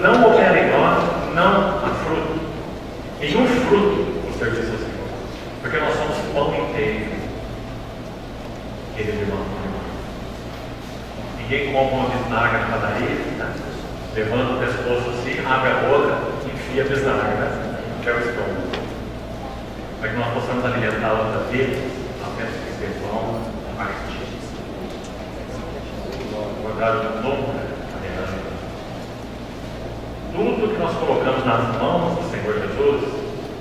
não houver em nós, não há fruto. Nenhum fruto no serviço ao Senhor. Porque nós somos pão inteiro. Ele demanda para nós. Ninguém compra uma bisnaga na padaria, né? Levanta o pescoço assim, abre a boca e enfia a bisnaga, né? Que é o estômago. Para que nós possamos alimentar a outra vida, nós temos que ser pão partido. Guardado novo, né? Tudo que nós colocamos nas mãos do Senhor Jesus,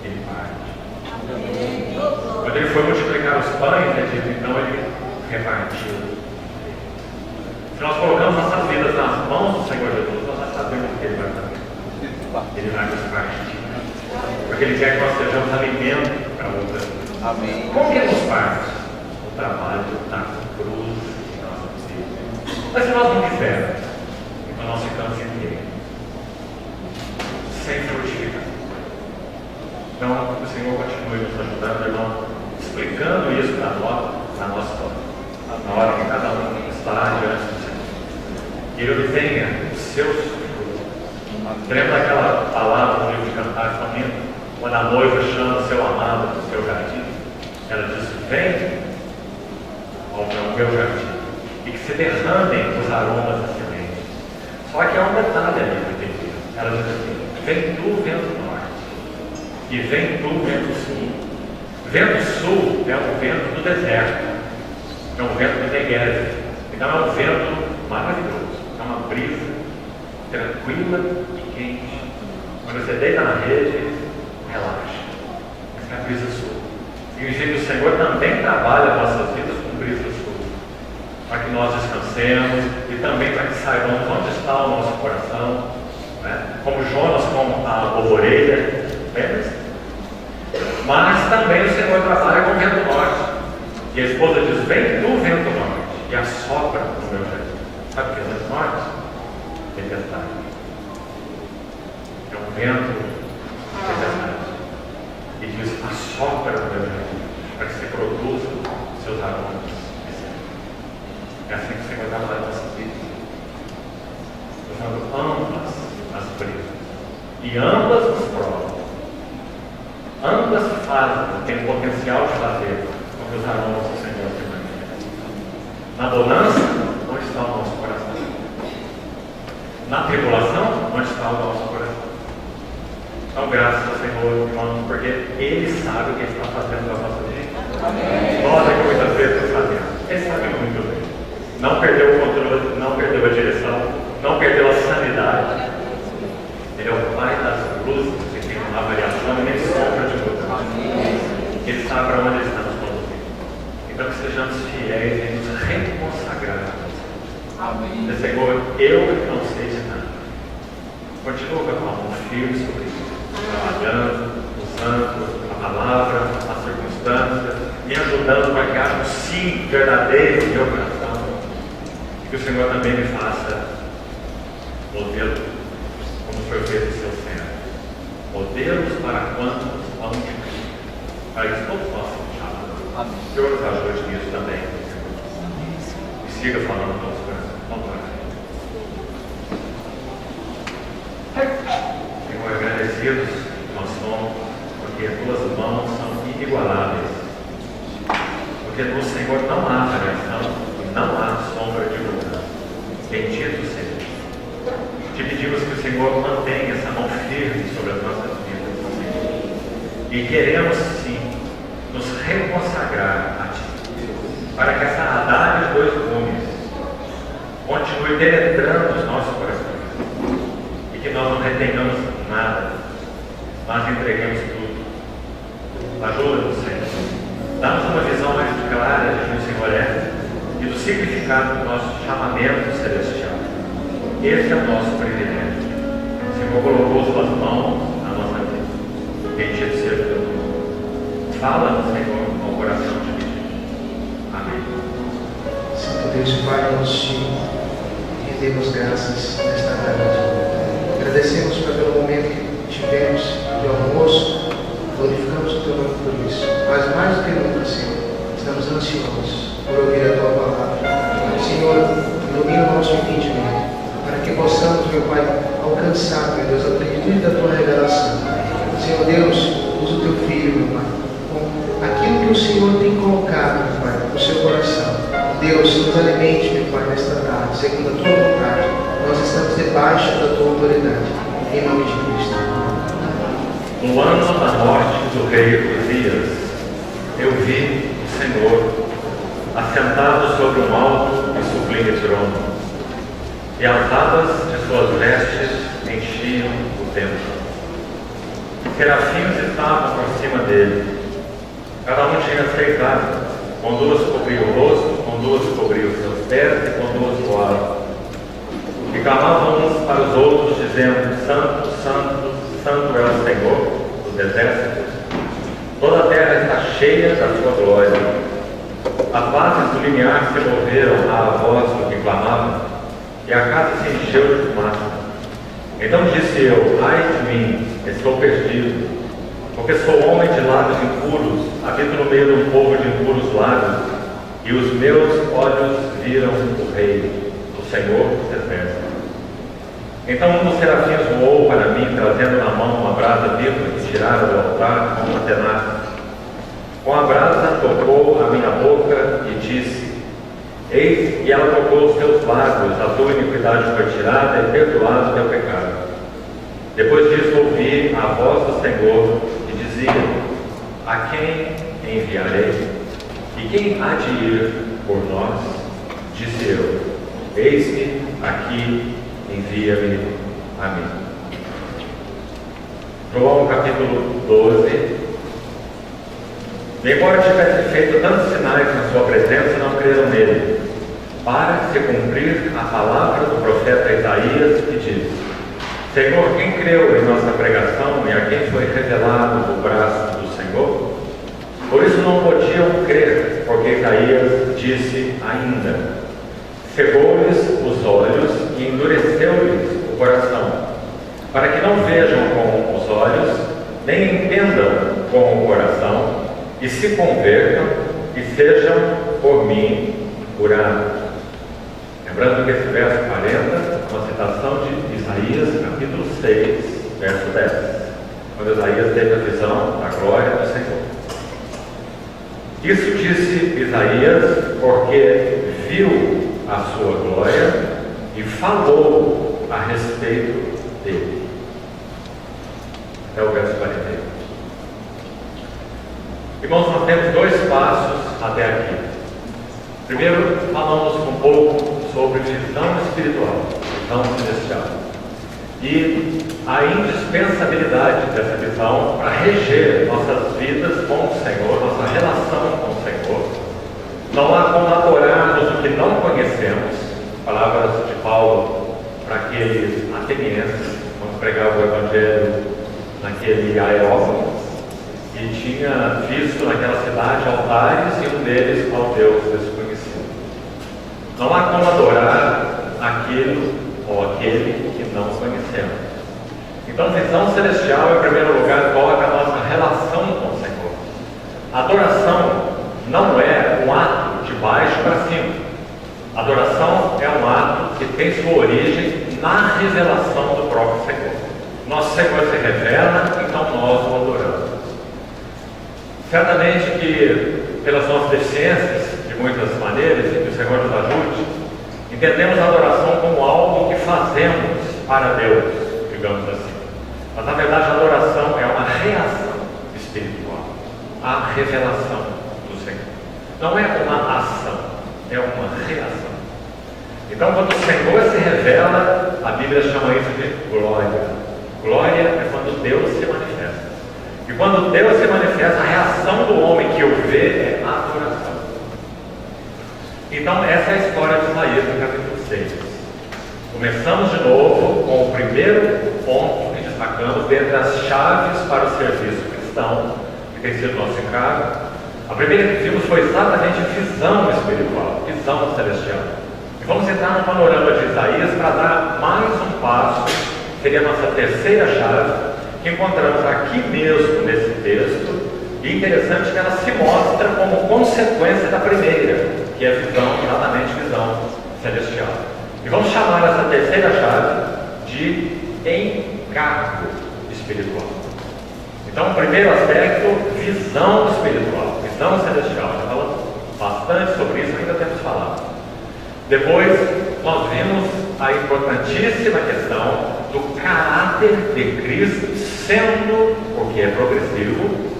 Ele parte. Quando Ele foi multiplicar os pães, então Ele repartiu. Se nós colocamos nossas vidas nas mãos do Senhor Jesus, nós já sabemos o que Ele vai fazer. Ele vai nos partir. Porque Ele quer que nós sejamos alimento para outras. Amém. Como que Ele nos parte? O trabalho na cruz de nossa vida. Mas se nós não quisermos, então nós ficamos inteiros. Sem frutificar. Então, o Senhor continue nos ajudando, irmão, explicando isso para nós, na nossa história, na hora que cada um está diante do Senhor. Que Ele tenha os seus frutos. Lembra daquela palavra no livro de Cantares também, quando a noiva chama seu amado para o seu jardim? Ela diz: vem ao meu jardim e que se derramem os aromas da semente. Só que há um detalhe ali para entender. Ela diz assim: vem tu, vento norte, e vem tu, vento sul. Vento sul é o vento do deserto, é um vento do Negev. Então é um vento maravilhoso, é uma brisa tranquila e quente. Quando você deita na rede, relaxa. Essa é a brisa sul. Significa que o Senhor também trabalha nossas vidas com brisa sul, para que nós descansemos e também para que saibamos onde está o nosso coração. Como Jonas com a orelha, lembra-se? Mas também o Senhor trabalha com o vento norte. E a esposa diz: vem tu, vento norte, e assopra no meu jardim. Sabe o que é o vento norte? Tempestade. É um vento de tempestade. E diz: assopra no meu jardim, para que se produza seus aromas. É assim que o Senhor trabalha na nossa vida. Usando ambas as brisas. E ambas nos provam. Ambas fazem, têm o potencial de fazer com que os aromas do Senhor se manifestem. Na bonança, onde está o nosso coração? Na tribulação, onde está o nosso coração? Então, graças ao Senhor, irmãos, porque Ele sabe o que Ele está fazendo com a nossa vida. Amém. Nós é que muitas vezes fazemos. Ele sabe muito bem. Não perdeu o controle, não perdeu a direção, não perdeu a sanidade. Ele é o Pai das luzes, que tem uma variação e nem sombra de mudança. Ele sabe para onde Ele está nos conduzindo. Então que sejamos fiéis em nos reconsagrar. Amém. Senhor, eu não sei de nada. Continua com a mão firme sobre isso, trabalhando, usando a palavra, as circunstâncias, me ajudando para que haja um sim verdadeiro no meu coração. E que o Senhor também me faça modelo, como foi feito em seu servo. Modelos para quantos vão de Cristo. Para isso todos nós somos chamados. Amém. O Senhor nos ajude nisso também. E siga falando no nosso coração. Vamos lá. Senhor, agradecidos nós somos, porque as tuas mãos são inigualáveis. Porque no Senhor não há variação e não há sombra de mudança. Bendito seja. Te pedimos que o Senhor mantenha essa mão firme sobre as nossas vidas, Senhor. E queremos sim nos reconsagrar a Ti, para que essa adaga de dois gumes continue penetrando os nossos corações e que nós não retenhamos nada, mas entreguemos tudo. Ajuda-nos, Senhor. Dá-nos uma visão mais clara de quem o Senhor é e do significado do nosso chamamento celestial. Esse é o nosso privilégio. O Senhor colocou suas mãos na nossa vida. Bendito seja o teu nome. Fala-nos, Senhor, com o coração dividido. Amém. Santo Deus e Pai, nós te rendemos graças nesta tarde. Agradecemos pelo momento que tivemos de almoço. Glorificamos o teu nome por isso. Mas mais do que nunca, Senhor, estamos ansiosos por ouvir a tua palavra. Senhor, ilumina o nosso entendimento, para que possamos, meu Pai, alcançar alcançar, meu Deus, a plenitude da tua revelação. Senhor Deus, usa o teu filho, meu Pai, com aquilo que o Senhor tem colocado, meu Pai, no seu coração. Deus, nos alimente, meu Pai, nesta tarde, segundo a tua vontade. Nós estamos debaixo da tua autoridade, em nome de Cristo. No ano da morte do rei Uzias, eu vi o Senhor assentado sobre um alto e sublime trono, e as abas de suas vestes enchiam o templo. Serafins estavam por cima dele. Cada um tinha 6 asas, com 2 cobriam o rosto, com 2 cobriam os seus pés e com 2 voavam. E clamavam uns para os outros, dizendo: Santo, Santo, Santo é o Senhor dos exércitos. Toda a terra está cheia da sua glória. As bases do limiar se moveram à voz do que clamava, e a casa se encheu de fumaça. Então disse eu: ai de mim, estou perdido, porque sou homem de lábios impuros, habito no meio de um povo de impuros lábios, e os meus olhos viram o Rei, o Senhor dos exércitos. Então um dos serafins voou para mim, trazendo na mão uma brasa viva que tirara do altar com uma tenaz. Com a brasa tocou a minha boca e disse: eis, e ela tocou os teus lábios, a tua iniquidade foi tirada e perdoado o teu pecado. Depois disso ouvi a voz do Senhor que dizia: a quem enviarei? E quem há de ir por nós? Disse eu: eis-me aqui, envia-me a mim. João capítulo 12. Embora tivesse feito tantos sinais na sua presença, não creram nele, para se cumprir a palavra do profeta Isaías, que diz: Senhor, quem creu em nossa pregação e a quem foi revelado o braço do Senhor? Por isso não podiam crer, porque Isaías disse ainda: cegou-lhes os olhos e endureceu-lhes o coração, para que não vejam com os olhos, nem entendam com o coração, e se convertam e sejam por mim curados. Lembrando que esse verso 40 é uma citação de Isaías, capítulo 6, verso 10, quando Isaías teve a visão da glória do Senhor. Isso disse Isaías porque viu a sua glória e falou a respeito dele. Até o verso 41. Irmãos, nós temos 2 passos até aqui. Primeiro, falamos um pouco sobre visão espiritual, visão celestial, e a indispensabilidade dessa visão para reger nossas vidas com o Senhor, nossa relação com o Senhor. Não há como adorarmos o que não conhecemos, palavras de Paulo para aqueles atenienses, quando pregava o Evangelho naquele Areópago, e tinha visto naquela cidade altares e um deles ao Deus desconhecido. Não há como adorar aquilo ou aquele que não conhecemos. Então, visão celestial, em primeiro lugar, coloca a nossa relação com o Senhor. A adoração não é um ato de baixo para cima. A adoração é um ato que tem sua origem na revelação do próprio Senhor. Nosso Senhor se revela, então nós o adoramos. Certamente que, pelas nossas deficiências, de muitas maneiras, e que o Senhor nos ajude, entendemos a adoração como algo que fazemos para Deus, digamos assim. Mas, na verdade, a adoração é uma reação espiritual à revelação do Senhor. Não é uma ação, é uma reação. Então, quando o Senhor se revela, a Bíblia chama isso de glória. Glória é quando Deus se manifesta. E quando Deus se manifesta, a reação do homem que o vê é adoração. Então, essa é a história de Isaías no capítulo 6. Começamos de novo com o primeiro ponto que destacamos dentre as chaves para o serviço cristão, que tem sido nosso encargo. A primeira que vimos foi exatamente visão espiritual, visão celestial. E vamos entrar no panorama de Isaías para dar mais um passo, que seria a nossa terceira chave, que encontramos aqui mesmo nesse texto, e interessante que ela se mostra como consequência da primeira, que é a visão, exatamente visão celestial. E vamos chamar essa terceira chave de encargo espiritual. Então, o primeiro aspecto, visão espiritual, visão celestial. Já falamos bastante sobre isso, ainda temos falado. Depois, nós vimos a importantíssima questão do caráter de Cristo sendo, porque é progressivo,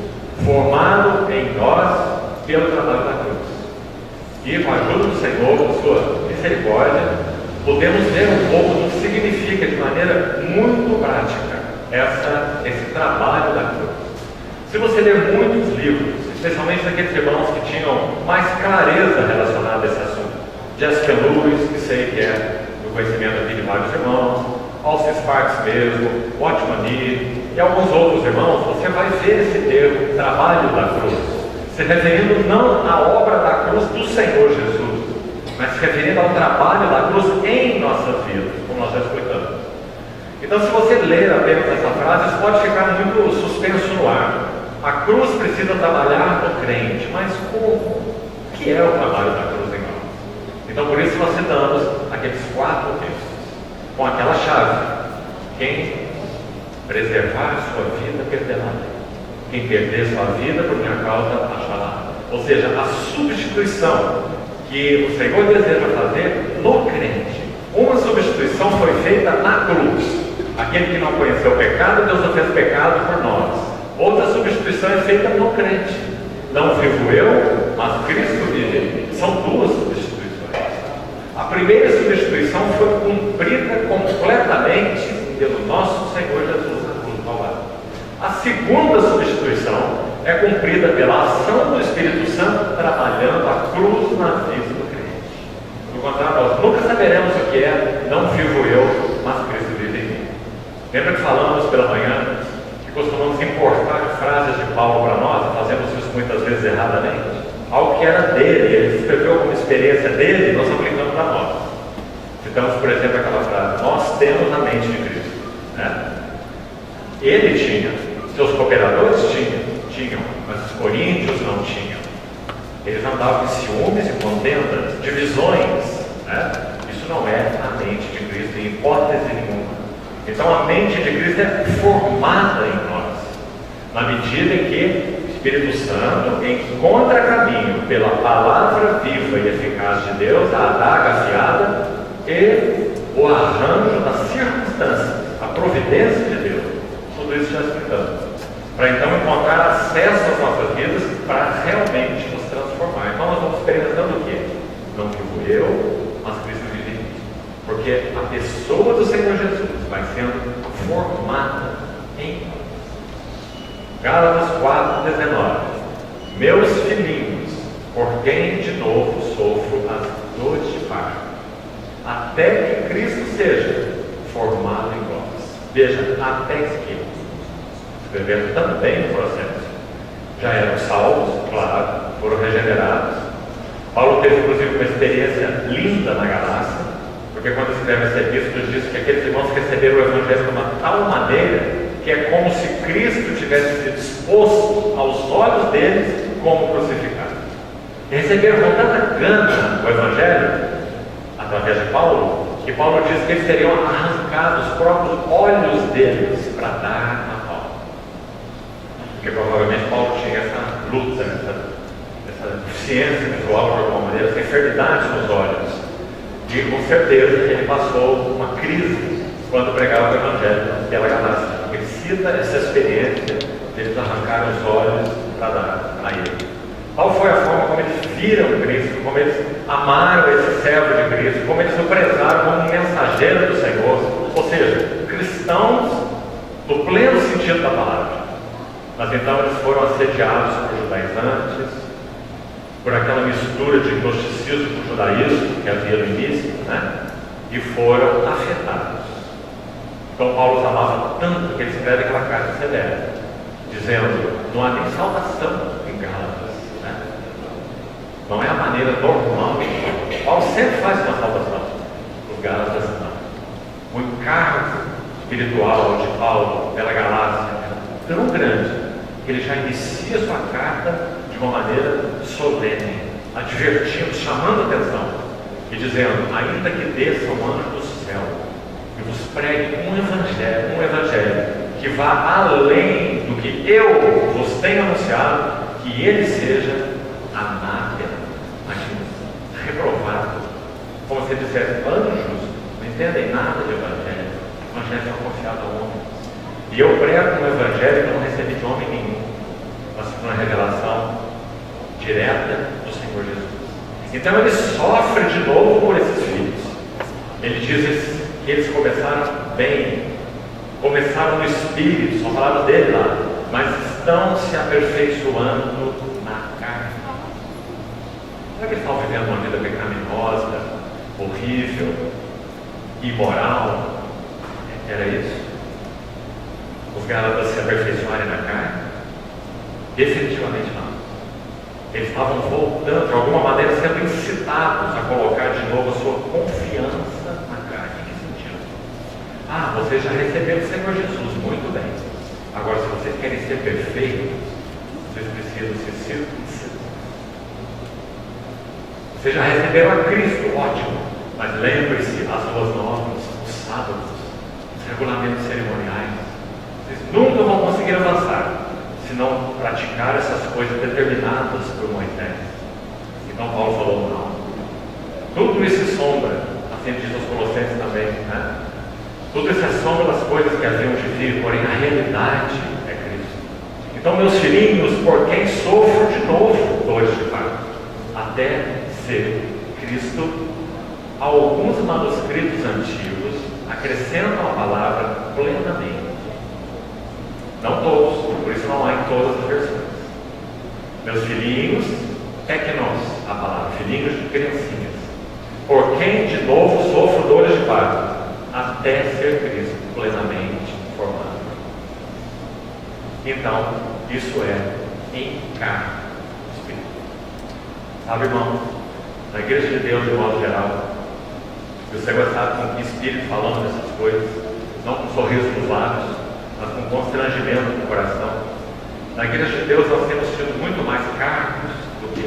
formado em nós pelo trabalho da cruz. E com a ajuda do Senhor, com sua misericórdia, podemos ver um pouco do que significa de maneira muito prática esse trabalho da cruz. Se você ler muitos livros, especialmente daqueles irmãos que tinham mais clareza relacionada a esse assunto, Jessica Lewis, que sei que é do conhecimento aqui de vários irmãos, Alce Sparks mesmo, Watchman Nee e alguns outros irmãos, você vai ver esse termo, trabalho da cruz, se referindo não à obra da cruz do Senhor Jesus, mas se referindo ao trabalho da cruz em nossas vidas, como nós já explicamos. Então, se você ler apenas essa frase, isso pode ficar muito suspenso no ar. A cruz precisa trabalhar no crente, mas como? O que é o trabalho da cruz em nós? Então, por isso nós citamos aqueles 4 textos, com aquela chave: quem preservar a sua vida, perderá. Quem perder sua vida por minha causa, achará. Ou seja, a substituição que o Senhor deseja fazer no crente. Uma substituição foi feita na cruz. Aquele que não conheceu o pecado, Deus não fez pecado por nós. Outra substituição é feita no crente. Não vivo eu, mas Cristo vive em mim. São 2 substituições. A primeira substituição foi cumprida completamente pelo nosso Senhor Jesus na cruz do Calvário. A segunda substituição é cumprida pela ação do Espírito Santo trabalhando a cruz na vida do crente. No contrário, nós nunca saberemos o que é não vivo eu, mas Cristo vive em mim. Lembra que falamos pela manhã que costumamos importar frases de Paulo para nós, e fazemos isso muitas vezes erradamente? Algo que era dele, ele escreveu como experiência dele, nós aplicamos a nós. Citamos, por exemplo, aquela frase: nós temos a mente de Cristo. Né? Ele tinha, seus cooperadores tinham, mas os coríntios não tinham. Eles andavam em ciúmes e contendas, divisões. Né? Isso não é a mente de Cristo em hipótese nenhuma. Então a mente de Cristo é formada em nós, na medida em que o Espírito Santo encontra caminho pela palavra viva e eficaz de Deus, a adaga afiada e o arranjo das circunstâncias, a providência de Deus. Tudo isso já explicamos. Para então encontrar acesso às nossas vidas para realmente nos transformar. Então nós vamos experimentando o quê? Não vivo eu, mas Cristo vive em mim. Porque a pessoa do Senhor Jesus vai sendo formada em nós. Gálatas 4:19. Meus filhinhos, por quem de novo sofro as dores de parto, até que Cristo seja formado em vós. Veja, até que. Escrevendo também no processo. Já eram salvos, claro, foram regenerados. Paulo teve inclusive uma experiência linda na Galácia, porque quando escreve essa epístola diz que aqueles irmãos receberam o Evangelho de uma tal maneira que é como se Cristo tivesse sido exposto aos olhos deles como crucificado. E receberam com tanta gana o Evangelho, através de Paulo, que Paulo diz que eles teriam arrancado os próprios olhos deles para dar a Paulo. Porque provavelmente Paulo tinha essa luta, essa deficiência visual de alguma maneira, essa enfermidade nos olhos. E com certeza que ele passou uma crise quando pregava o Evangelho pela Galácia. Ele cita essa experiência deles arrancaram os olhos para dar a ele. Qual foi a forma como eles viram Cristo, como eles amaram esse servo de Cristo, como eles o prezaram como um mensageiro do Senhor, ou seja, cristãos no pleno sentido da palavra. Mas então eles foram assediados por judaizantes, por aquela mistura de gnosticismo com judaísmo que havia no início, né? E foram afetados. Então Paulo os amava tanto que ele escreve aquela carta severa, dizendo: não há nem salvação em Gálatas, né? Não é a maneira normal. Paulo sempre faz uma salvação, os Gálatas não. O encargo espiritual de Paulo pela Galácia é tão grande que ele já inicia sua carta de uma maneira solene, advertindo, chamando a atenção e dizendo: ainda que desça um anjo do céu e vos pregue um evangelho que vá além do que eu vos tenho anunciado, que ele seja anátema, reprovado, como se dissesse, anjos não entendem nada de evangelho, o evangelho é só confiado ao homem. E eu prego um evangelho que não recebi de homem nenhum, mas uma revelação direta do Senhor Jesus. Então ele sofre de novo por esses filhos. Ele diz que eles começaram bem, começaram no Espírito, são palavras dele lá, mas estão se aperfeiçoando na carne. Será que eles estão vivendo uma vida pecaminosa, horrível, imoral? Era isso? Os Gálatas se aperfeiçoarem na carne? Definitivamente não. Eles estavam voltando, de alguma maneira, sendo incitados a colocar de novo a sua confiança na carne. Em que sentido? Vocês já receberam o Senhor Jesus, muito bem. Agora, se vocês querem ser perfeitos, vocês precisam ser circuncidados. Vocês já receberam a Cristo, ótimo. Mas lembre-se, as boas novas, os sábados, os regulamentos cerimoniais. Vocês nunca vão conseguir avançar se não praticar essas coisas determinadas por Moisés. Então Paulo falou, não. Tudo isso é sombra, assim diz aos Colossenses também, né? Tudo isso é sombra das coisas que haviam de vir, porém a realidade é Cristo. Então, meus filhinhos, por quem sofro de novo dores de parto, até ser Cristo, alguns manuscritos antigos acrescentam a palavra plenamente. Não todos, por isso não há em todas as versões. Meus filhinhos, teknos, a palavra, filhinhos de criancinhas, por quem de novo sofro dores de parto, até ser Cristo plenamente formado. Então, isso é encarnar o Espírito. Sabe, irmão, na igreja de Deus, de modo geral, se você gostar com o Espírito falando dessas coisas, não com um sorriso nos lábios, mas com constrangimento no coração, na igreja de Deus nós temos tido muito mais cargos do que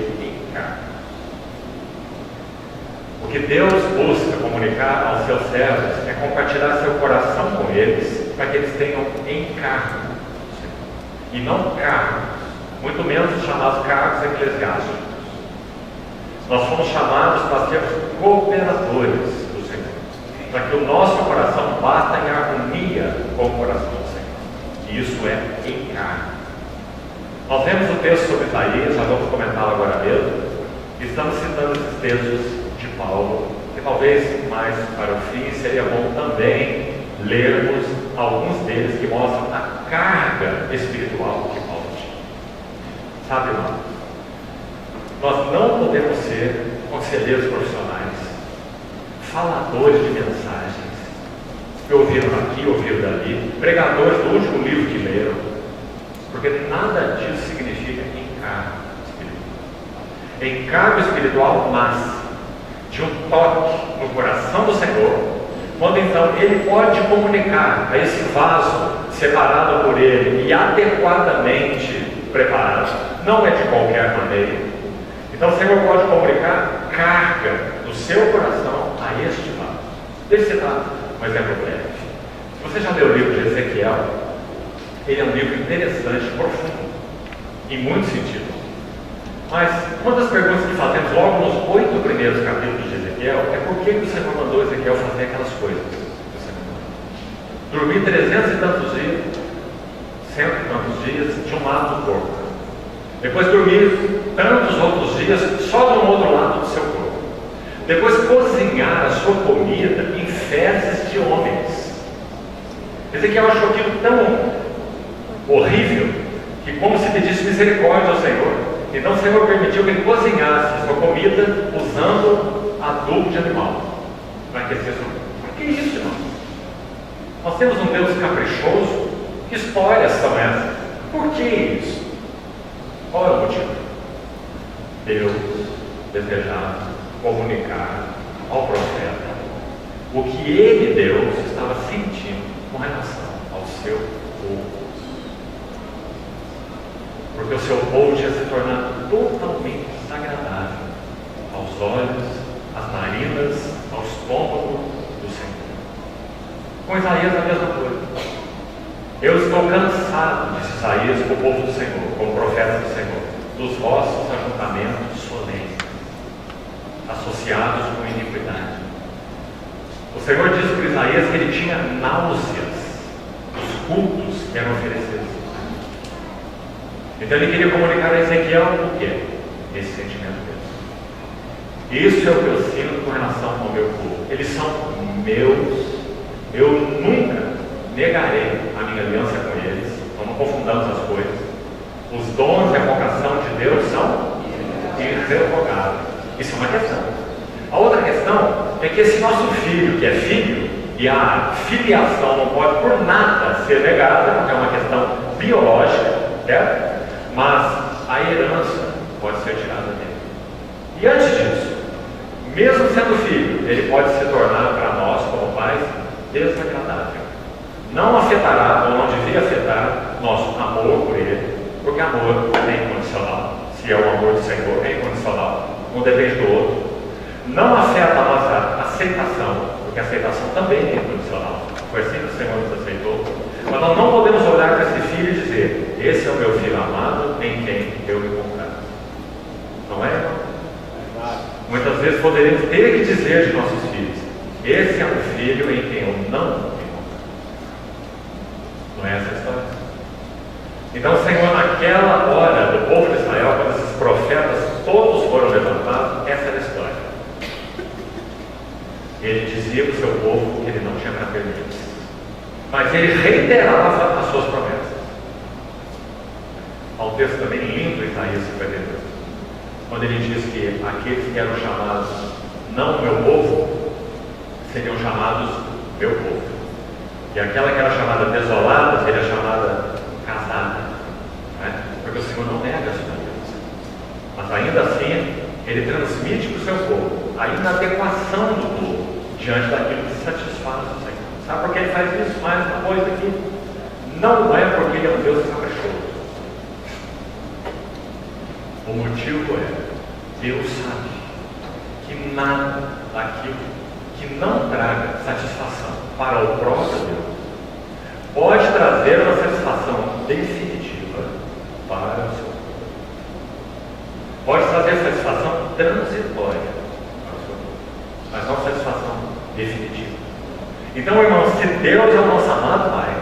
encargos. O que Deus busca comunicar aos seus servos é compartilhar seu coração com eles, para que eles tenham encargo, e não cargos, muito menos os chamados cargos eclesiásticos. Nós fomos chamados para sermos cooperadores do Senhor, para que o nosso coração bata em harmonia com o coração do Senhor. E isso é encargo. Nós vemos o texto sobre Isaías, já vamos comentá-lo agora mesmo. Estamos citando esses textos de Paulo, e talvez mais para o fim seria bom também lermos alguns deles que mostram a carga espiritual que Paulo tinha. Sabe, irmão? Nós não podemos ser conselheiros profissionais, faladores de mensagens, que ouviram aqui, ouviram dali, pregadores do último livro que leram, porque nada disso significa encargo espiritual. Encargo espiritual, mas de um toque no coração do Senhor, quando então Ele pode comunicar a esse vaso separado por Ele e adequadamente preparado, não é de qualquer maneira. Então o Senhor pode comunicar carga do seu coração a este vaso. Deixa eu citar um exemplo breve. Se você já leu o livro de Ezequiel, ele é um livro interessante, profundo, em muitos sentidos. Mas uma das perguntas que fazemos logo nos 8 primeiros capítulos de Ezequiel é por que o Senhor mandou Ezequiel fazer aquelas coisas. Dormir 300 e tantos dias, 100 e tantos dias, de um lado do corpo. Depois dormir tantos outros dias só do outro lado do seu corpo. Depois cozinhar a sua comida em fezes de homens. Ezequiel achou aquilo tão horrível que, como se pedisse misericórdia ao Senhor, então o Senhor permitiu que ele cozinhasse a sua comida usando adubo de animal para aquecer a sua comida. Por que isso, irmão? Nós temos um Deus caprichoso. Que histórias são essas? Por que isso? Qual é o motivo? Deus desejava comunicar ao profeta o que ele, Deus, estava sentindo com relação ao seu povo. Porque o seu povo tinha se tornado totalmente desagradável aos olhos, às narinas, ao estômago do Senhor. Com Isaías a mesma coisa. Eu estou cansado, disse Isaías, com o povo do Senhor, com o profeta do Senhor, dos vossos ajuntamentos solenes, associados com iniquidade. O Senhor disse para Isaías que ele tinha náuseas dos cultos que eram oferecidos. Então ele queria comunicar a Ezequiel o quê? Esse sentimento dele. Isso é o que eu sinto com relação ao meu povo. Eles são meus. Eu nunca negarei a minha aliança com eles. Não confundamos as coisas. Os dons e a vocação de Deus são irrevogáveis. Isso é uma questão. A outra questão é que esse nosso filho, que é filho, e a filiação não pode por nada ser negada, porque é uma questão biológica, certo? Mas a herança pode ser tirada dele. E antes disso, mesmo sendo filho, ele pode se tornar para nós, como pais, desagradável. Não afetará, ou não devia afetar, nosso amor por ele, porque amor é incondicional. Se é o amor do Senhor, é incondicional, um depende do outro. Não afeta a nossa aceitação, porque a aceitação também é incondicional. Foi assim que o Senhor nos aceitou. Mas nós não podemos olhar para esse filho e dizer: esse é o meu filho amado em quem eu me comprazo. Não é, irmão? Muitas vezes poderíamos ter que dizer de nossos filhos: esse é um filho em quem eu não me comprazo. Não é essa a história? Então o Senhor, naquela hora do povo de Israel, quando esses profetas todos foram levantados, essa era a história. Ele dizia para o seu povo que ele não tinha para perder, mas ele reiterava as suas promessas. Há um texto também lindo em Isaías 52, quando ele diz que aqueles que eram chamados não meu povo, seriam chamados meu povo, e aquela que era chamada desolada seria chamada casada, né? Porque o Senhor não nega a sua aliança, mas ainda assim ele transmite para o seu povo a inadequação do povo diante daquilo que satisfaz o Senhor. Sabe por que ele faz isso? Mais uma coisa aqui, não é porque ele é um Deus caprichoso. O motivo é: Deus sabe que nada daquilo que não traga satisfação para o próprio Deus pode trazer uma satisfação definitiva para o seu povo. Pode trazer satisfação transitória para o seu povo, mas não satisfação definitiva. Então, irmãos, se Deus é o nosso amado Pai,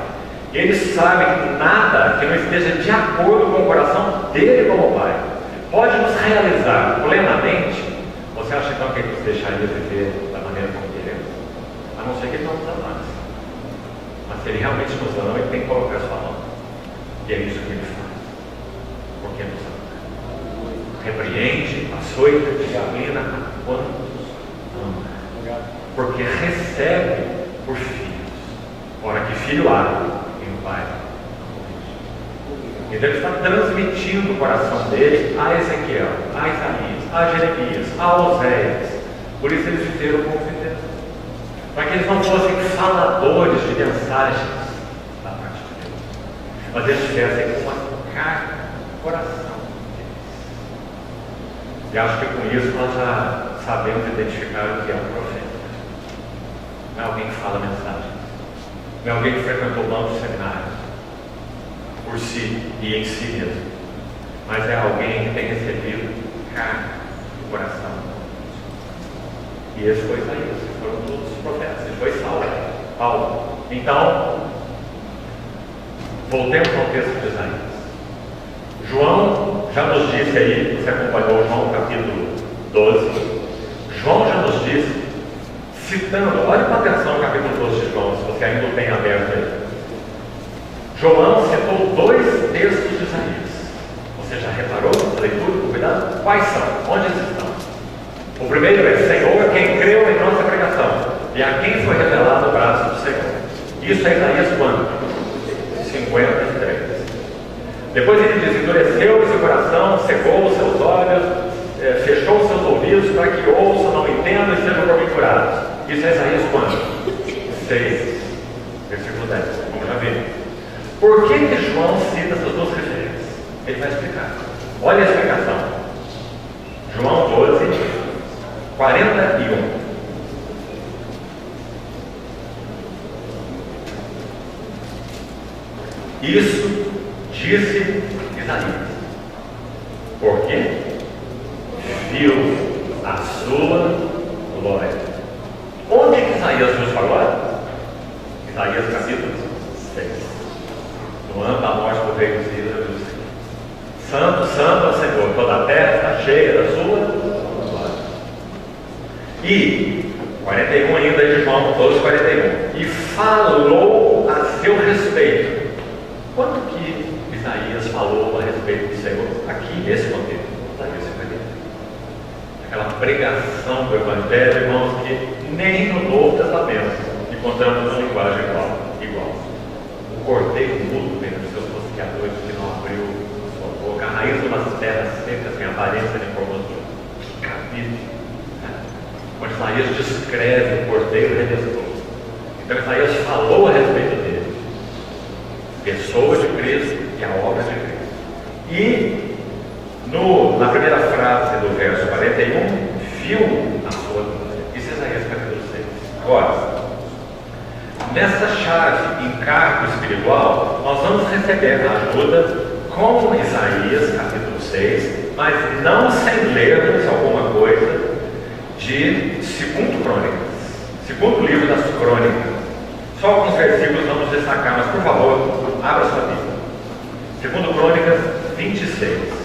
e Ele sabe que nada que não esteja de acordo com o coração dele como Pai pode nos realizar plenamente, você acha então que Ele nos deixaria viver da maneira como queremos? A não ser que Ele não nos amasse. Mas se Ele realmente nos ama, Ele tem que colocar a sua mão. E é isso que Ele faz, porque nos ama. Repreende, açoita, disciplina a quantos ama, porque recebe por filhos. Ora, que filho há em um pai? Então ele está transmitindo o coração dele a Ezequiel, a Isaías, a Jeremias, a Oséias. Por isso eles viveram como viveram, para que eles não fossem faladores de mensagens da parte de Deus, mas eles tivessem uma carga no coração deles. E acho que com isso nós já sabemos identificar o que é um profeta. Não é alguém que fala mensagem, não é alguém que frequentou bancos seminários por si e em si mesmo, mas é alguém que tem recebido carne do coração. E esse foi Isaías, foram todos os profetas, e foi Paulo. Então, voltemos ao texto de Isaías. João já nos disse aí, você acompanhou João capítulo 12, João já nos disse, citando, olhe com atenção o capítulo 12 de João, se você ainda não tem aberto aí. João citou dois textos de Isaías. Você já reparou na leitura? Cuidado. Quais são? Onde eles estão? O primeiro é: Senhor, quem creu em nossa pregação, e a quem foi revelado o braço do Senhor. Isso é Isaías quando? 53. Depois ele diz: endureceu o seu coração, cegou os seus olhos, fechou os seus ouvidos para que ouçam, não entendam e sejam porventurados. Isso é Isaías quando? 6, versículo 10. Vamos já ver. Por que João cita essas duas referências? Ele vai explicar. Olha a explicação. João 12, 41. Isso disse Isaías. Por quê? Viu a sua glória. Onde que Isaías viu sua glória? Isaías capítulo 6. No ano da morte do rei Uzias, viu o Senhor. Santo, santo é o Senhor, toda a terra está cheia da sua glória. E 41 ainda de João, todos 41. E falou a seu respeito. Quanto que Isaías falou a respeito do Senhor? Aqui nesse contexto. Isaías 51. Aquela pregação do Evangelho, irmãos, que nem no Novo Testamento encontramos uma linguagem igual. O cordeiro mudo vem dos seus tosqueadores que não abriu sua boca, a raiz de umas terras secas sem aparência nem formosura. Que capítulo! Onde Isaías descreve o cordeiro redentor. Então Isaías falou a respeito dele, pessoa de Cristo e a obra de Cristo. E na primeira frase do verso 41, viu a sua glória. Isso é Isaías capítulo 6. Agora, nessa chave encargo espiritual, nós vamos receber a ajuda com Isaías capítulo 6, mas não sem lermos alguma coisa de 2 Crônicas, segundo livro das Crônicas. Só alguns versículos vamos destacar, mas por favor, abra sua Bíblia. 2 Crônicas 26.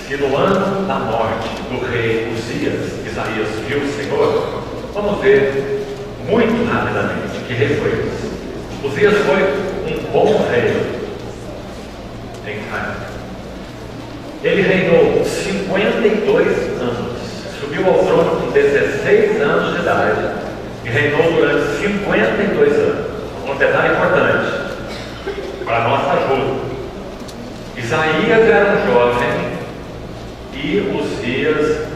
Se no ano da morte do rei Uzias, Isaías viu o Senhor, vamos ver muito rapidamente que rei foi esse. Uzias foi um bom rei em Israel. Ele reinou 52 anos, subiu ao trono com 16 anos de idade e reinou durante 52 anos. Um detalhe importante para a nossa ajuda: Isaías era um jovem e Uzias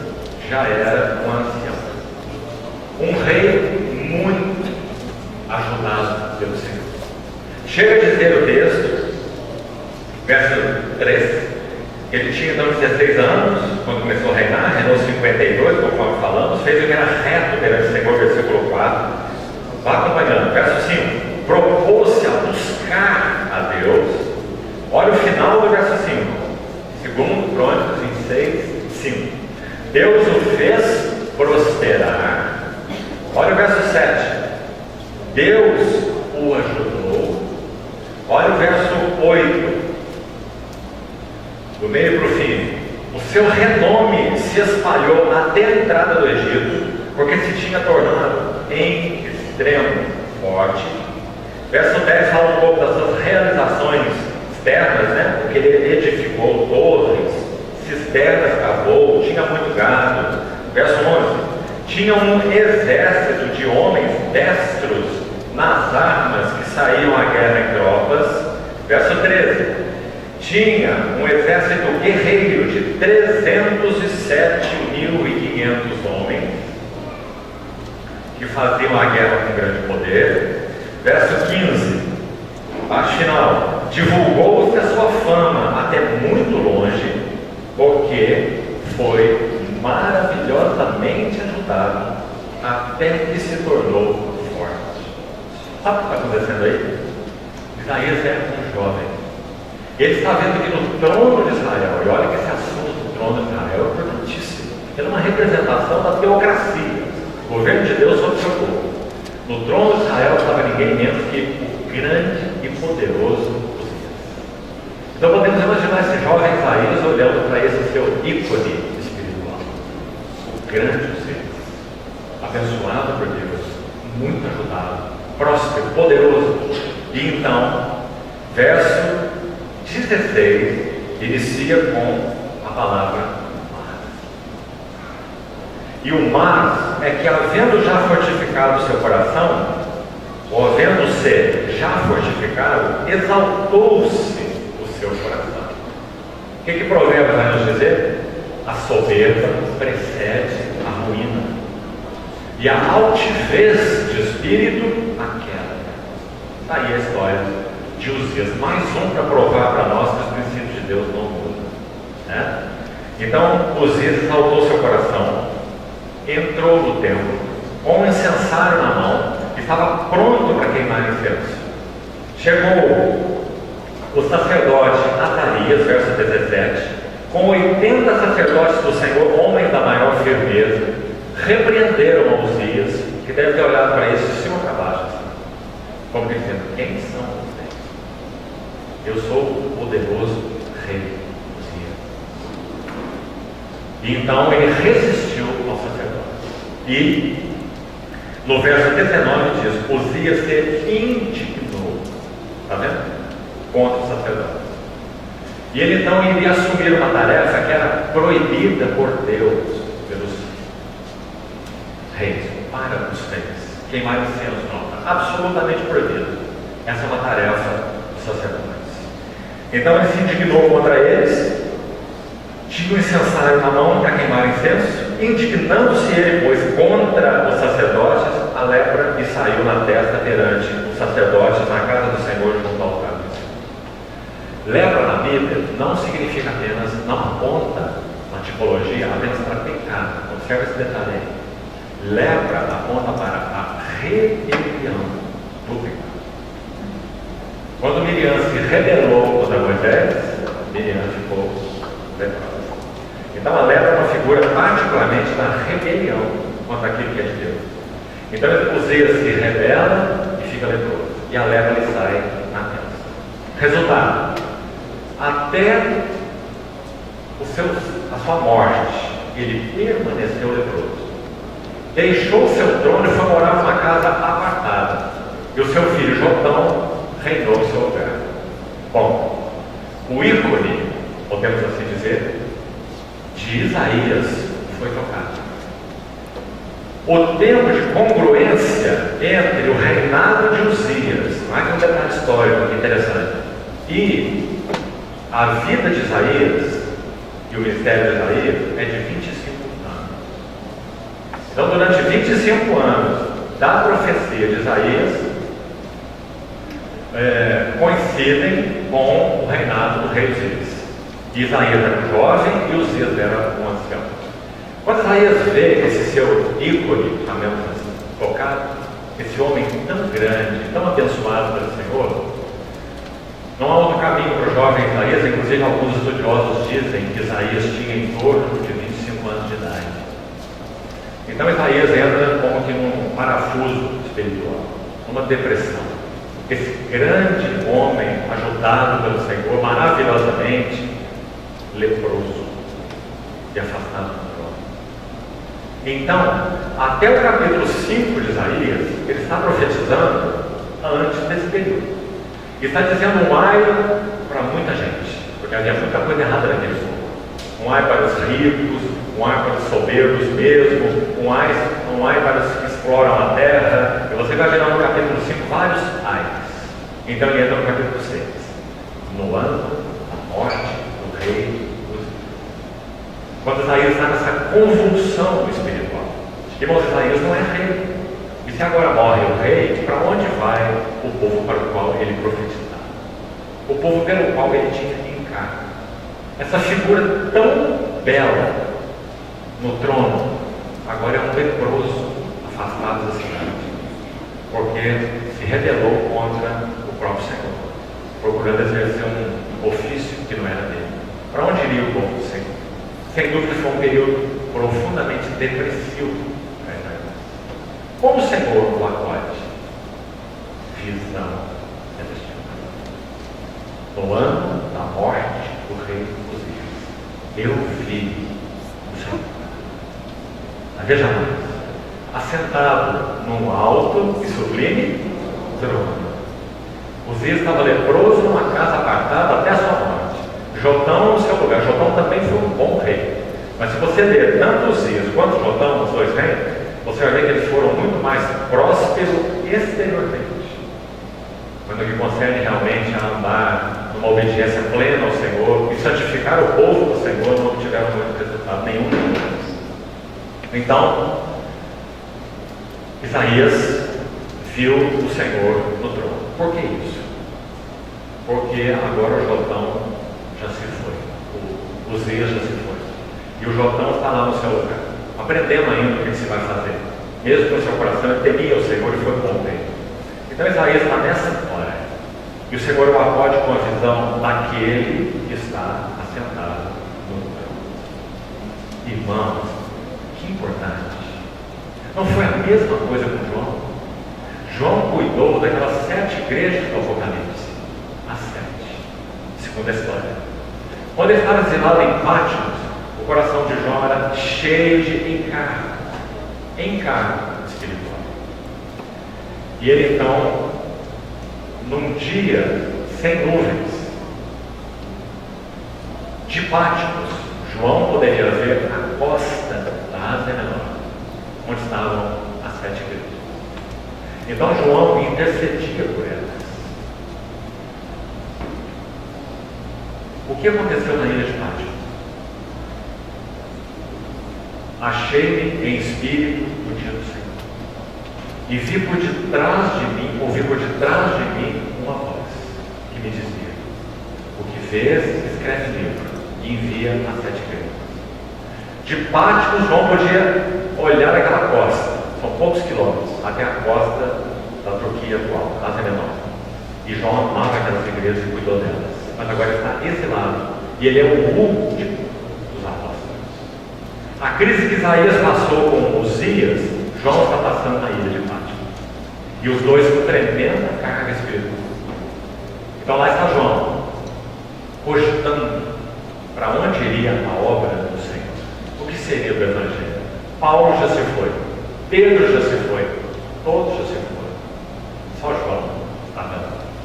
já era um ancião. Um rei muito ajudado pelo Senhor. Chega a dizer o texto, verso 3, ele tinha então 16 anos, quando começou a reinar, reinou 52, conforme falamos, fez o que era reto perante o Senhor, versículo 4. Vá acompanhando, verso 5, propôs-se a buscar a Deus. Olha o final do verso 5, 2 Crônicas 26, 5. Deus o fez prosperar. Olha o verso 7. Deus o ajudou. Olha o verso 8. Do meio para o fim. O seu renome se espalhou até a entrada do Egito, porque se tinha tornado em extremo forte. Verso 10 fala um pouco das suas realizações externas, né? Porque ele edificou torres, cisternas cavou, tinha muito gado. Verso 11. Tinha um exército de homens destros nas armas que saíam à guerra em tropas. Verso 13. Tinha um exército guerreiro de 307.500 homens que faziam a guerra com grande poder. Verso 15. Parte final. Divulgou-se a sua fama até muito longe, porque foi maravilhosamente ajudado até que se tornou forte. Sabe o que está acontecendo aí? Isaías é um jovem. Ele está vendo que no trono de Israel, e olha que esse assunto do trono de Israel é importantíssimo, é uma representação da teocracia, o governo de Deus sobre o seu povo. No trono de Israel estava ninguém menos que o grande e poderoso Uzias. Então podemos imaginar esse jovem Isaías olhando para esse seu ícone espiritual, o grande Uzias, abençoado por Deus, muito ajudado, próspero, poderoso. E então, verso 16 inicia com a palavra mas. E o mas é que, havendo já fortificado o seu coração, ou havendo-se já fortificado, exaltou-se o seu coração. O que Provérbios vai nos dizer? A soberba precede a ruína, e a altivez de espírito a queda. Está aí a história de Uzias, mais um para provar para nós que os princípios de Deus não mudam, né? Então Uzias exaltou seu coração entrou no templo com um incensário na mão e estava pronto para queimar incenso. Chegou o sacerdote Azarias, verso 17, com 80 sacerdotes do Senhor, homens da maior firmeza, repreenderam Uzias, que deve ter olhado para isso de cima para baixo, assim, como dizendo: quem são vocês? Eu sou o poderoso rei Uzias. E então ele resistiu ao sacerdote. E no verso 19 diz: Uzias se indignou, está vendo? Contra o sacerdote. E ele então iria assumir uma tarefa que era proibida por Deus pelos reis, para os reis. Queimar incenso não, está absolutamente proibido. Essa é uma tarefa dos sacerdotes. Então ele se indignou contra eles, tinha um incensário na mão para queimar incenso, indignando-se ele, pois, contra os sacerdotes, a lepra lhe saiu na testa perante os sacerdotes na casa do Senhor junto ao altar. Lepra na Bíblia não significa apenas, não aponta na tipologia apenas para pecado. Observe esse detalhe aí. Lepra aponta para a rebelião do pecado. Quando Miriam se rebelou contra Moisés, Miriam ficou leprosa. Então a lepra é uma figura particularmente da rebelião contra aquilo que é de Deus. Então Uzias se rebela e fica leproso, e a lepra lhe sai na testa. Resultado: até a sua morte, ele permaneceu leproso. Deixou seu trono e foi morar numa casa apartada. E o seu filho Jotão reinou em seu lugar. Bom, o ícone, podemos assim dizer, de Isaías foi tocado. O tempo de congruência entre o reinado de Uzias, mais um detalhe histórico que interessante, e a vida de Isaías e o ministério de Isaías é de 25 anos. Então, durante 25 anos da profecia de Isaías, coincidem com o reinado do rei Uzias. Isaías era um jovem e Uzias era um ancião. Quando Isaías vê esse seu ícone, chamemos assim, tocado, esse homem tão grande, tão abençoado pelo Senhor, não há outro caminho para o jovem Isaías. Inclusive alguns estudiosos dizem que Isaías tinha em torno de 25 anos de idade. Então Isaías entra como que num parafuso espiritual, numa depressão. Esse grande homem, ajudado pelo Senhor maravilhosamente, leproso e afastado do trono. Então, até o capítulo 5 de Isaías, ele está profetizando antes desse período. E está dizendo um ai para muita gente, porque havia muita coisa errada naquele povo. Um ai para os ricos, um ai para os soberbos mesmo, um ai para os que exploram a terra. E você vai ver no capítulo 5 vários ais. Então ele entra no capítulo 6. No ano da morte do rei Uzias. Quando Isaías está nessa convulsão espiritual. Irmãos, Isaías não é rei. E se agora morre o rei, para onde vai o povo para o qual ele profetizava? O povo pelo qual ele tinha encargo. Essa figura tão bela no trono, agora é um leproso afastado da cidade, porque se rebelou contra o próprio Senhor, procurando exercer um ofício que não era dele. Para onde iria o povo do Senhor? Sem dúvida foi um período profundamente depressivo. Como o Senhor o acode? Visão celestial. No ano da morte do rei Uzias, eu vi o Senhor. Veja mais, assentado num alto e sublime trono. Uzias estava leproso numa casa apartada até a sua morte. Jotão no seu lugar. Jotão também foi um bom rei. Mas se você ler tanto Uzias quanto Jotão, os dois reis, você vai ver que eles foram muito mais prósperos exteriormente. Quando que concerne realmente a andar numa obediência plena ao Senhor e santificar o povo do Senhor, não tiveram muito resultado nenhum deles. Então, Isaías viu o Senhor no trono. Por que isso? Porque agora o Jotão já se foi. O Uzias já se foi. E o Jotão está lá no seu lugar. aprendendo ainda o que se vai fazer. Mesmo que o seu coração ele temia o Senhor e foi bom dele. Então Isaías está nessa hora. E o Senhor o acode com a visão daquele que está assentado no trono. Irmãos, que importante. Não foi a mesma coisa com João? João cuidou daquelas 7 igrejas do Apocalipse. As 7. Segundo a história. Quando ele estava exilado em Patmos, o coração de João era cheio de encargo espiritual. E ele então, num dia sem nuvens, de Patmos, João poderia ver a costa da Ásia Menor, onde estavam as 7 igrejas. Então João intercedia por elas. O que aconteceu na ilha de Patmos? Achei-me em espírito no dia do Senhor, e vi por detrás de mim, ouvi por detrás de mim uma voz que me dizia: o que vês, escreve livro e envia às 7 igrejas. De Patmos, João podia olhar aquela costa, são poucos quilômetros, até a costa da Turquia atual, Ásia Menor. E João amava aquelas igrejas e cuidou delas. Mas agora ele está exilado, e ele é o último dos apóstolos. A crise que Isaías passou com Uzias, João está passando na ilha de Patmos. E os dois com tremenda carga espiritual. Então lá está João, cogitando para onde iria a obra do Senhor. O que seria do Evangelho? Paulo já se foi, Pedro já se foi, todos já se foram. Só João estava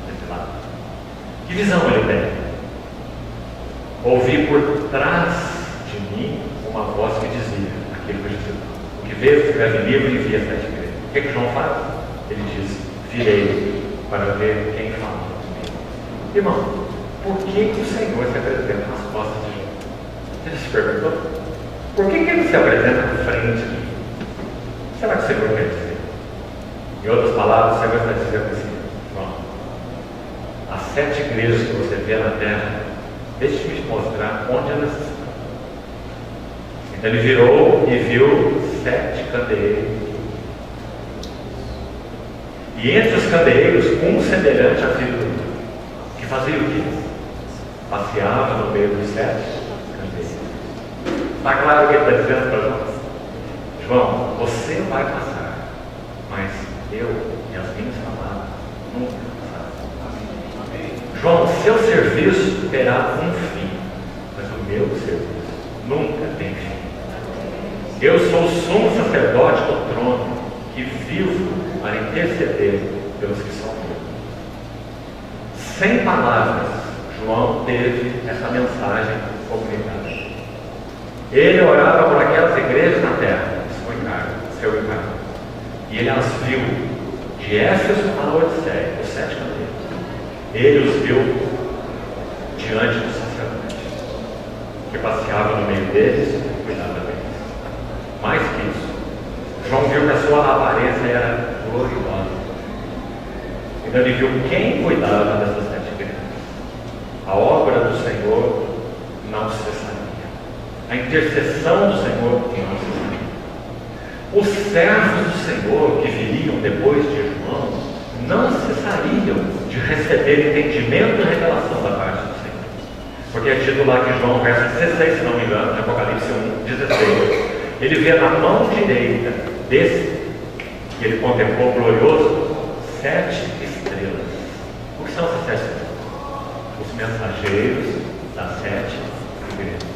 desse lado. Que visão ele tem? Ouvi por trás de mim uma voz que dizia aquilo que eu disse: o que vê, escreve livro e envia às 7 igrejas. O que João faz? Ele diz: virei para ver quem fala comigo. Irmão, por que o Senhor se apresenta nas costas de João? Você já se perguntou? Por que ele se apresenta na frente de João? Será que o Senhor quer dizer? Em outras palavras, o Senhor está dizendo assim: João, as 7 igrejas que você vê na terra, deixe-me te mostrar onde elas estão. Então ele virou e viu 7 candeeiros. E entre os candeeiros, um semelhante a filho do outro, que fazia o quê? Passeava no meio dos 7 candeeiros. Está claro o que ele está dizendo para João? João, você vai passar, mas eu e as minhas palavras nunca passarão. João, seu serviço terá um fim, mas o meu serviço nunca tem fim. Eu sou o sumo sacerdote do trono, que vivo para interceder pelos que são meus. Sem palavras, João teve essa mensagem comunicada. Ele orava por aquelas igrejas na terra, seu encargo. E ele as viu de Éfeso a Laodiceia, os 7 candeeiros. Ele os viu diante do sacerdote, que passeava no meio deles e cuidava deles. Mais que isso, João viu que a sua aparência era gloriosa. Então ele viu quem cuidava dessas 7 igrejas. A obra do Senhor não cessaria. A intercessão do Senhor não cessaria. Os servos do Senhor que viriam depois de João não cessariam de receber entendimento e revelação da parte do Senhor. Porque é dito lá que João, verso 16, se não me engano, de Apocalipse 1:16, ele vê na mão direita desse que ele contemplou glorioso 7 estrelas. O que são essas 7 estrelas? Os mensageiros das 7 igrejas.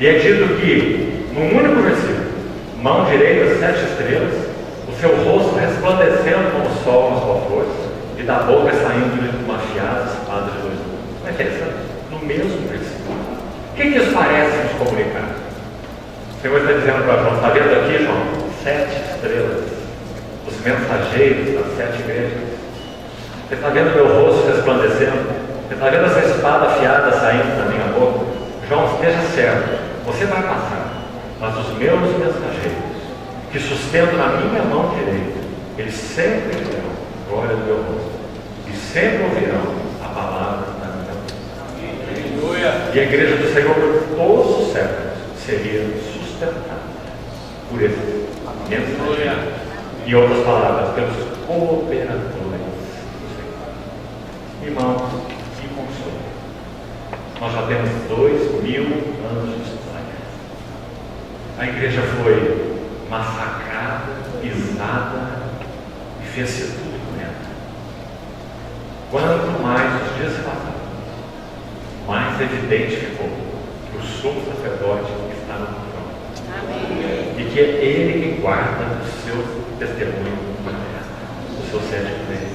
E é dito que, num único versículo, mão direita, 7 estrelas, o seu rosto resplandecendo como o sol nos balcões, e da boca saindo uma afiada espada de 2 gumes. Não é interessante? No mesmo versículo. O que isso parece nos comunicar? O Senhor está dizendo para João: está vendo aqui, João? 7 estrelas, os mensageiros das 7 igrejas. Você está vendo meu rosto resplandecendo? Você está vendo essa espada afiada saindo da minha boca? João, esteja certo, você vai passar, mas os meus mensageiros, que sustentam na minha mão direita, eles sempre verão a glória do meu rosto, e sempre ouvirão a palavra da minha boca. E a igreja do Senhor por todos os séculos seria sustentada por esses mensageiros. Em outras palavras, pelos cooperadores do Senhor. Irmãos, que consolo. Nós já temos 2000 anos de história. A igreja foi massacrada, pisada e fez-se tudo com ela. Quanto mais os dias se passaram, mais evidente ficou que o sumo sacerdote está no trono. Amém. E que é ele que guarda o seu testemunho na terra, o seu sétimo deles.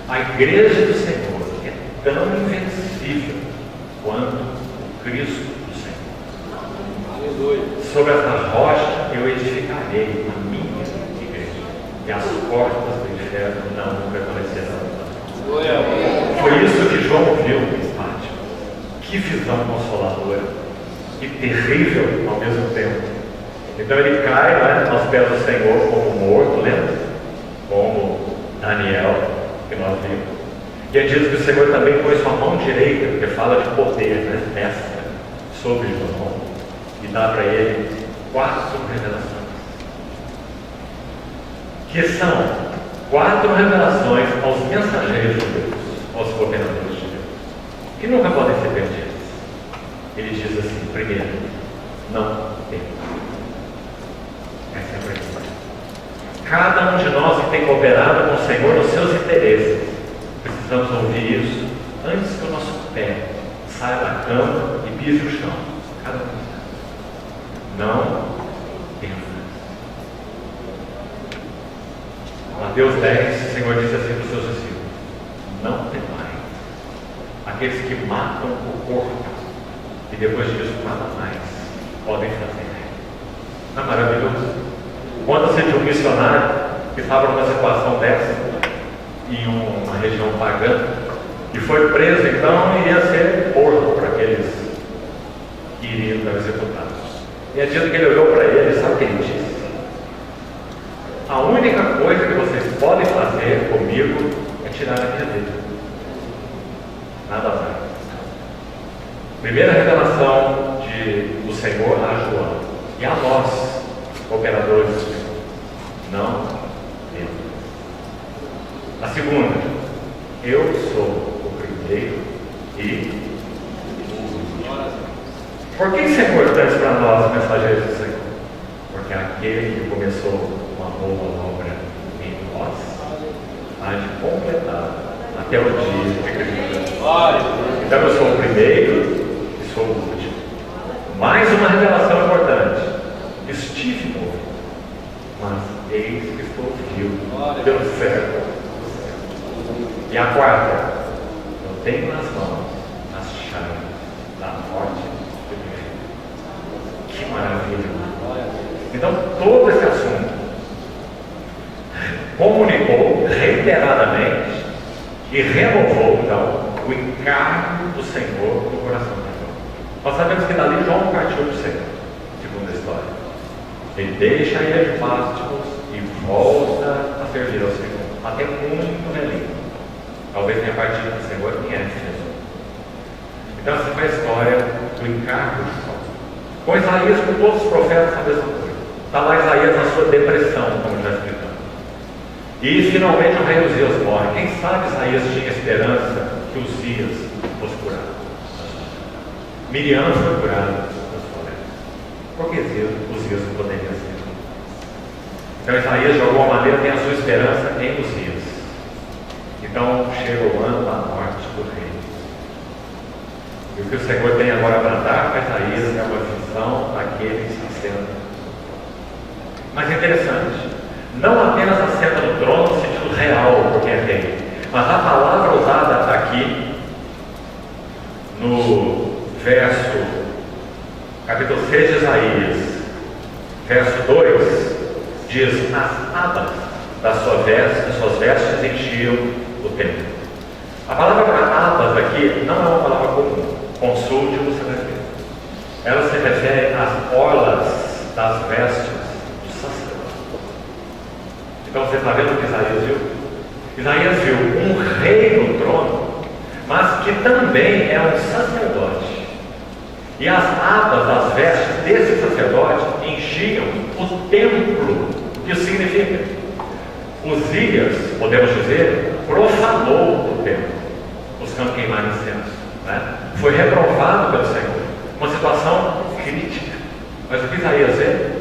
A igreja do Senhor é tão invencível quanto o Cristo do Senhor. Aleluia. Sobre essa rocha eu edificarei a minha igreja, e as portas do inferno não prevalecerão. Foi isso que João viu em Fátima. Que visão consoladora e terrível ao mesmo tempo. Então ele cai aos pés do Senhor como morto, lembra? Como Daniel, que nós vimos. E ele diz que o Senhor também pôs sua mão direita, porque fala de poder, mestra, sobre João, e dá para ele 4 revelações. Que são 4 revelações aos mensageiros de Deus, aos governadores de Deus, que nunca podem ser perdidos. Ele diz assim: primeiro, não tem. Essa é a primeira. Cada um de nós que tem cooperado com o Senhor nos seus interesses, precisamos ouvir isso antes que o nosso pé saia da cama e pise o chão. Cada um. Não tem. Mateus 10, o Senhor disse assim para os seus discípulos: não temais aqueles que matam o corpo e depois disso nada mais podem fazer. Não é maravilhoso? Conta-se de um missionário que estava numa situação dessa em uma região pagã e foi preso então e ia ser morto para aqueles que iriam ser executados. E a dia que ele olhou para ele, sabe o que ele disse? A única coisa que vocês podem fazer comigo é tirar a minha vida. Nada mais. Primeira revelação do Senhor a João. E a nós, operadores do Senhor. Não temos. A segunda, eu sou o primeiro e o último. Por que o Senhor traz para nós mensageiros do Senhor? Porque aquele que começou uma boa obra em nós há de completar até o dia de Cristo. Então eu sou o primeiro e sou o último. Mais uma revelação importante: estive morto, mas eis que estou vivo pelo céu. E a quarta, eu tenho nas mãos as chaves da morte e do inferno. Que maravilha! Então todo esse assunto comunicou reiteradamente e renovou então o encargo do Senhor no coração de João. Nós sabemos que dali João partiu do Senhor, segundo a história. Ele deixa a ilha de Patmos e volta a servir ao Senhor, até muito velhinho. Talvez tenha partido do Senhor em Éfeso. Então essa foi a história do encargo de João. Com Isaías, com todos os profetas, a mesma coisa. Está lá Isaías na sua depressão, como já explicamos. E finalmente o rei Uzias morre. Quem sabe Isaías tinha esperança que Uzias fosse curado. Miriam foi curada das florestas. Por que Uzias não poderia ser? Então Isaías de alguma maneira tem a sua esperança em Uzias. Então chega o ano da morte do rei. E o que o Senhor tem agora para dar para Isaías é uma visão daquele que está sendo. Mas é interessante, não apenas a senta do trono no sentido real, porque é rei, mas a palavra usada aqui no verso, capítulo 6 de Isaías, verso 2, diz: as abas das suas vestes enchiam o templo. A palavra abas aqui não é uma palavra comum, consulte o seu refere. Ela se refere às orlas das vestes do sacerdote. Então você está vendo o que Isaías viu? Isaías viu um rei no trono, mas que também é um sacerdote. E as abas das vestes desse sacerdote enchiam o significa? Uzias, podemos dizer, profanou o templo, buscando queimar incenso, né? Foi reprovado pelo Senhor. Uma situação crítica. Mas o que Isaías vê?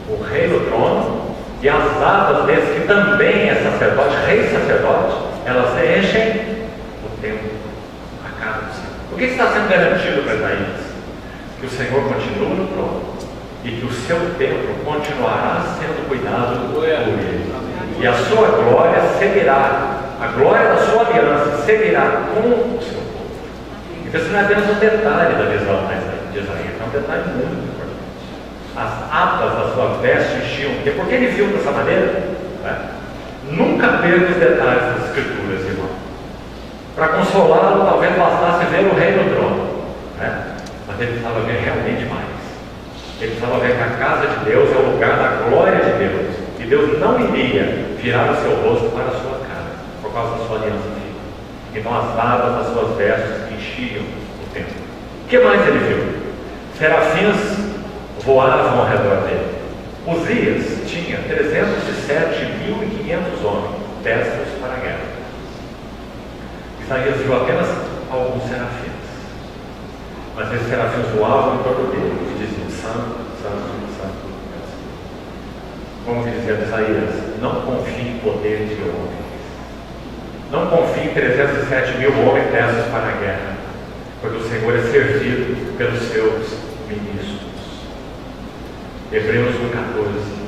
O rei no trono e as atas desse, que também é sacerdote, rei e sacerdote, elas enchem o templo, a casa do Senhor. O que está sendo garantido para Isaías? Que o Senhor continua no trono e que o seu templo continuará sendo cuidado por ele. E a sua glória seguirá, a glória da sua aliança seguirá com o seu povo. Então isso não é apenas um detalhe da visão de Isaías, é um detalhe muito importante. As atas da sua veste enchiam, porque por que ele viu dessa maneira? Nunca perca os detalhes das escrituras, irmão. Para consolá-lo, talvez bastasse ver o rei no trono, mas ele precisava ver realmente mais. Ele precisava ver que a casa de Deus é o lugar da glória de Deus, e Deus não iria virar o seu rosto para a sua casa, por causa da sua aliança firme. Então as abas das suas vestes enchiam o templo. O que mais ele viu? Serafins voavam ao redor dele. Uzias tinha 307.500 homens destos para a guerra. Isaías viu apenas alguns serafins, mas esses serafins voavam em torno dele e diziam: Santo, Santo, Santo. Como dizia Isaías, não confie em poder de homens, não confie em 307.000 homens destos para a guerra, porque o Senhor é servido pelos seus ministros. Hebreus 1,14.